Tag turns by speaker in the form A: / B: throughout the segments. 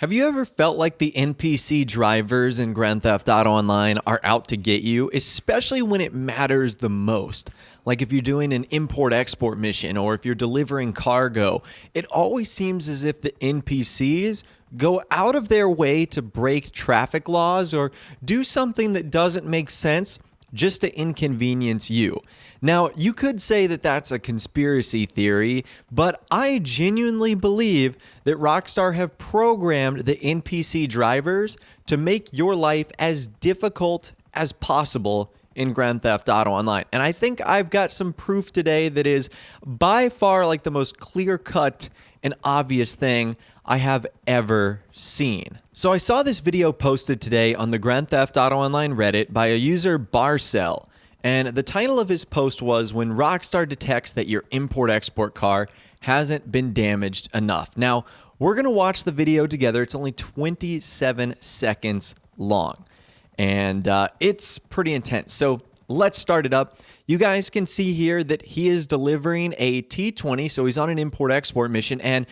A: Have you ever felt like the NPC drivers in Grand Theft Auto Online are out to get you, especially when it matters the most? Like if you're doing an import-export mission or if you're delivering cargo, it always seems as if the NPCs go out of their way to break traffic laws or do something that doesn't make sense just to inconvenience you. Now, you could say that that's a conspiracy theory, but I genuinely believe that Rockstar have programmed the NPC drivers to make your life as difficult as possible in Grand Theft Auto Online. And I think I've got some proof today that is by far like the most clear-cut and obvious thing I have ever seen. So I saw this video posted today on the Grand Theft Auto Online Reddit by a user Barcel. And the title of his post was, "When Rockstar detects that your import-export car hasn't been damaged enough." Now, we're going to watch the video together. It's only 27 seconds long. And it's pretty intense. So let's start it up. You guys can see here that he is delivering a T20. So he's on an import-export mission. And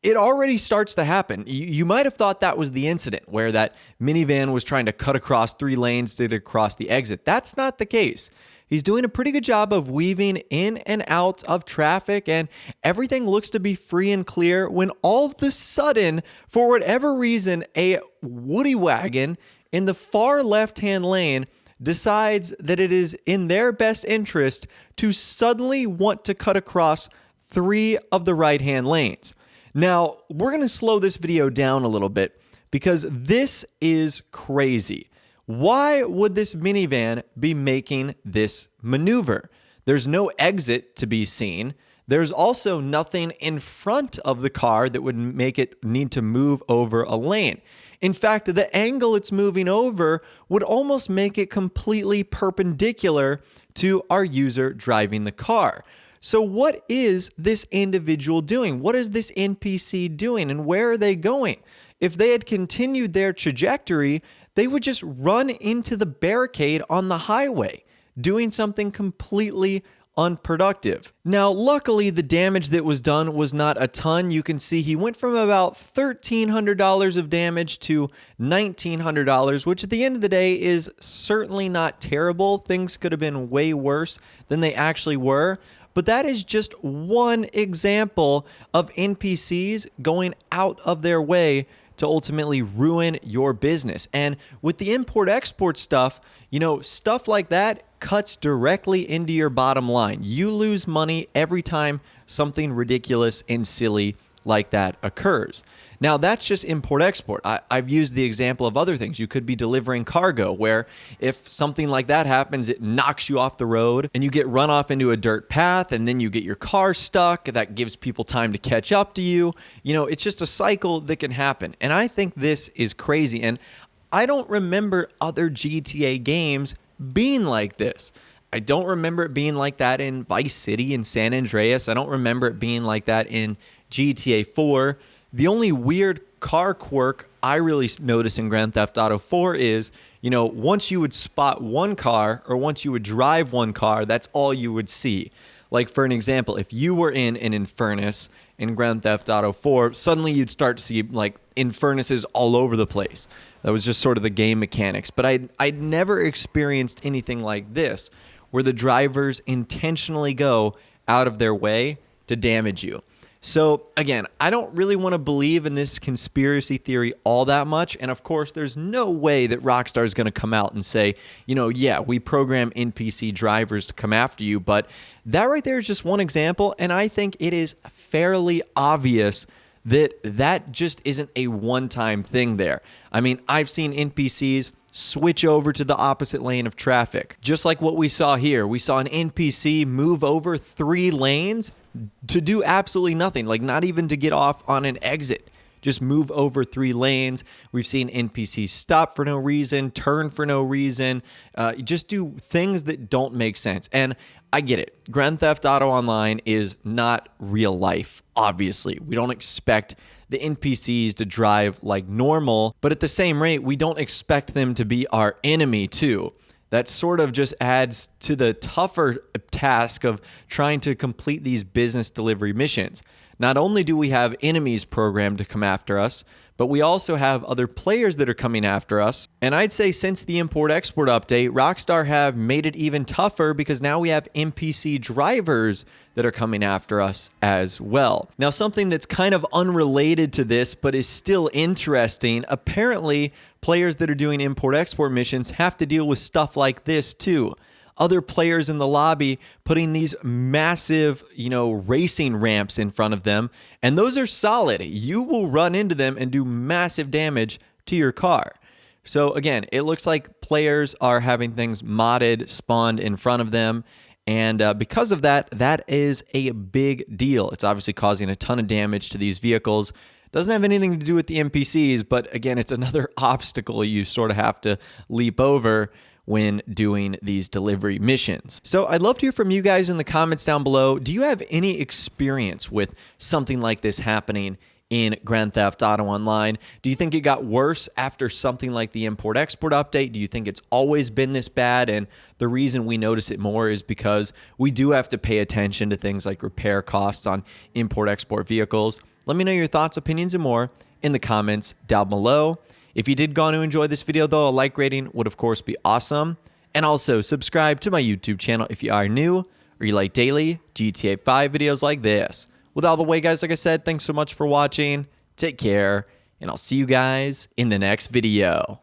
A: it already starts to happen. You might have thought that was the incident where that minivan was trying to cut across 3 lanes to get across the exit. That's not the case. He's doing a pretty good job of weaving in and out of traffic, and everything looks to be free and clear when all of a sudden, for whatever reason, a woody wagon in the far left-hand lane decides that it is in their best interest to suddenly want to cut across 3 of the right-hand lanes. Now, we're going to slow this video down a little bit because this is crazy. Why would this minivan be making this maneuver? There's no exit to be seen. There's also nothing in front of the car that would make it need to move over a lane. In fact, the angle it's moving over would almost make it completely perpendicular to our user driving the car. So what is this individual doing? What is this NPC doing, and where are they going? If they had continued their trajectory, they would just run into the barricade on the highway, doing something completely unproductive. Now, luckily, the damage that was done was not a ton. You can see he went from about $1,300 of damage to $1,900, which at the end of the day is certainly not terrible. Things could have been way worse than they actually were. But that is just one example of NPCs going out of their way to ultimately ruin your business. And with the import-export stuff, stuff like that cuts directly into your bottom line. You lose money every time something ridiculous and silly like that occurs. Now, that's just import-export. I've used the example of other things. You could be delivering cargo where if something like that happens, it knocks you off the road and you get run off into a dirt path and then you get your car stuck. That gives people time to catch up to you. It's just a cycle that can happen. And I think this is crazy. And I don't remember other GTA games being like this. I don't remember it being like that in Vice City and San Andreas. I don't remember it being like that in GTA 4. The only weird car quirk I really notice in Grand Theft Auto 4 is, once you would spot one car or once you would drive one car, that's all you would see. Like, for an example, if you were in an Infernus in Grand Theft Auto 4, suddenly you'd start to see, Infernuses all over the place. That was just sort of the game mechanics. But I'd never experienced anything like this, where the drivers intentionally go out of their way to damage you. So, again, I don't really want to believe in this conspiracy theory all that much. And, of course, there's no way that Rockstar is going to come out and say, yeah, we program NPC drivers to come after you. But that right there is just one example. And I think it is fairly obvious that just isn't a one-time thing there. I mean, I've seen NPCs switch over to the opposite lane of traffic. Just like what we saw here. We saw an NPC move over 3 lanes to do absolutely nothing, like not even to get off on an exit. Just move over 3 lanes. We've seen NPCs stop for no reason, turn for no reason, just do things that don't make sense. And I get it. Grand Theft Auto Online is not real life, obviously. We don't expect the NPCs to drive like normal, but at the same rate, we don't expect them to be our enemy too. That sort of just adds to the tougher task of trying to complete these business delivery missions. Not only do we have enemies programmed to come after us, but we also have other players that are coming after us. And I'd say since the import-export update, Rockstar have made it even tougher because now we have NPC drivers that are coming after us as well. Now, something that's kind of unrelated to this, but is still interesting, apparently players that are doing import-export missions have to deal with stuff like this too. Other players in the lobby putting these massive, racing ramps in front of them, and those are solid. You will run into them and do massive damage to your car. So again, it looks like players are having things modded, spawned in front of them, and because of that, that is a big deal. It's obviously causing a ton of damage to these vehicles. Doesn't have anything to do with the NPCs, but again, it's another obstacle you sort of have to leap over when doing these delivery missions. So I'd love to hear from you guys in the comments down below. Do you have any experience with something like this happening in Grand Theft Auto Online? Do you think it got worse after something like the import-export update? Do you think it's always been this bad? And the reason we notice it more is because we do have to pay attention to things like repair costs on import-export vehicles. Let me know your thoughts, opinions, and more in the comments down below. If you did go on to enjoy this video, though, a like rating would, of course, be awesome. And also, subscribe to my YouTube channel if you are new or you like daily GTA 5 videos like this. With all the way, guys, like I said, thanks so much for watching. Take care, and I'll see you guys in the next video.